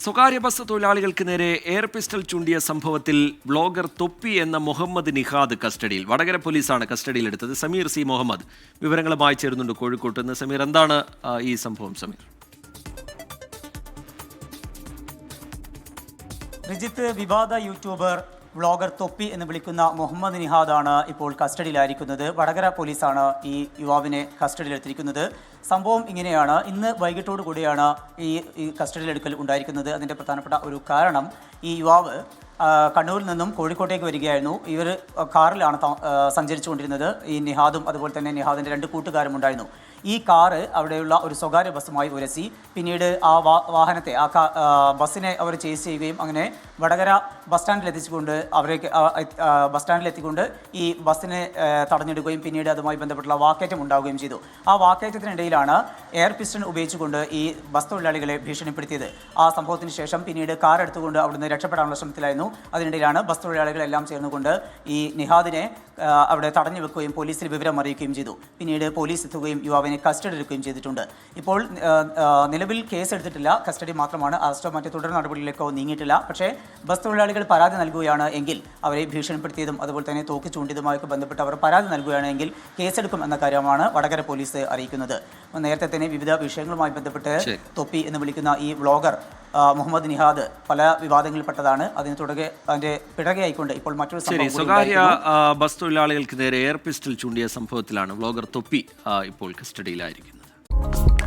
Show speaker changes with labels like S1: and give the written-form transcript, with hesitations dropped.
S1: സ്വകാര്യ ബസ് തൊഴിലാളികൾക്ക് നേരെ എയർ പിസ്റ്റൾ ചൂണ്ടിയ സംഭവത്തിൽ ബ്ലോഗർ തൊപ്പി എന്ന മുഹമ്മദ് നിഹാദ് കസ്റ്റഡിയിൽ. വടകര പോലീസാണ് കസ്റ്റഡിയിലെടുത്തത്. സമീർ സി മുഹമ്മദ് വിവരങ്ങളുമായി ചേരുന്നുണ്ട് കോഴിക്കോട്ട് നിന്ന്. സമീർ, എന്താണ് ഈ സംഭവം? സമീർ,
S2: റിജിത്ത്, വിവാദ യൂട്യൂബർ വ്ളോഗർ തൊപ്പി എന്ന് വിളിക്കുന്ന മുഹമ്മദ് നിഹാദാണ് ഇപ്പോൾ കസ്റ്റഡിയിലായിരിക്കുന്നത്. വടകര പോലീസാണ് ഈ യുവാവിനെ കസ്റ്റഡിയിലെടുത്തിരിക്കുന്നത്. സംഭവം ഇങ്ങനെയാണ്. ഇന്ന് വൈകിട്ടോടു കൂടിയാണ് ഈ കസ്റ്റഡിയിലെടുക്കൽ ഉണ്ടായിരിക്കുന്നത്. അതിൻ്റെ പ്രധാനപ്പെട്ട ഒരു കാരണം, ഈ യുവാവ് കണ്ണൂരിൽ നിന്നും കോഴിക്കോട്ടേക്ക് വരികയായിരുന്നു. ഇവർ കാറിലാണ് സഞ്ചരിച്ചുകൊണ്ടിരുന്നത്. ഈ നിഹാദും അതുപോലെ തന്നെ നിഹാദിൻ്റെ 2 കൂട്ടുകാരും ഉണ്ടായിരുന്നു. ഈ കാറ് അവിടെയുള്ള ഒരു സ്വകാര്യ ബസ്സുമായി ഉരസി. പിന്നീട് ആ വാഹനത്തെ ബസ്സിനെ അവർ ചേസ് ചെയ്യുകയും അങ്ങനെ വടകര ബസ് സ്റ്റാൻഡിലെത്തിച്ചുകൊണ്ട് ബസ് സ്റ്റാൻഡിലെത്തിക്കൊണ്ട് ഈ ബസ്സിനെ തടഞ്ഞിടുകയും പിന്നീട് അതുമായി ബന്ധപ്പെട്ടുള്ള വാക്കേറ്റം ഉണ്ടാവുകയും ചെയ്തു. ആ വാക്കേറ്റത്തിനിടയിലാണ് എയർ പിസ്റ്റൺ ഉപയോഗിച്ചുകൊണ്ട് ഈ ബസ് തൊഴിലാളികളെ ഭീഷണിപ്പെടുത്തിയത്. ആ സംഭവത്തിന് ശേഷം പിന്നീട് കാർ എടുത്തുകൊണ്ട് അവിടുന്ന് രക്ഷപ്പെടാനുള്ള ശ്രമത്തിലായിരുന്നു. അതിനിടയിലാണ് ബസ് തൊഴിലാളികളെല്ലാം ചേർന്നുകൊണ്ട് ഈ നിഹാദിനെ അവിടെ തടഞ്ഞു വെക്കുകയും പോലീസിൽ വിവരം അറിയിക്കുകയും ചെയ്തു. പിന്നീട് പോലീസ് എത്തുകയും യുവാവിനെ കസ്റ്റഡി എടുക്കുകയും ചെയ്തിട്ടുണ്ട്. ഇപ്പോൾ നിലവിൽ കേസ് എടുത്തിട്ടില്ല, കസ്റ്റഡി മാത്രമാണ്. അറസ്റ്റോ മറ്റ് തുടർ നടപടികളിലേക്കോ നീങ്ങിയിട്ടില്ല. പക്ഷേ ബസ് തൊഴിലാളികൾ പരാതി നൽകുകയാണ് എങ്കിൽ, അവരെ ഭീഷണിപ്പെടുത്തിയതും അതുപോലെ തന്നെ തോക്ക് ചൂണ്ടിയതുമായി ബന്ധപ്പെട്ട് അവർ പരാതി നൽകുകയാണെങ്കിൽ കേസെടുക്കും എന്ന കാര്യമാണ് വടകര പോലീസ് അറിയിക്കുന്നത്. നേരത്തെ തന്നെ വിവിധ വിഷയങ്ങളുമായി ബന്ധപ്പെട്ട് തൊപ്പി എന്ന് വിളിക്കുന്ന ഈ വ്ളോഗർ മുഹമ്മദ് നിഹാദ് പല വിവാദങ്ങളിൽപ്പെട്ടതാണ്. അതിന്റെ പിറകെയായിക്കൊണ്ട് ഇപ്പോൾ മറ്റൊരു സംഭവം,
S1: സ്വകാര്യ ബസ് തൊഴിലാളികൾക്ക് നേരെ എയർ പിസ്റ്റൾ ചൂണ്ടിയ സംഭവത്തിലാണ് വ്ളോഗർ തൊപ്പി ഇപ്പോൾ കസ്റ്റഡിയിലായിരിക്കുന്നത്.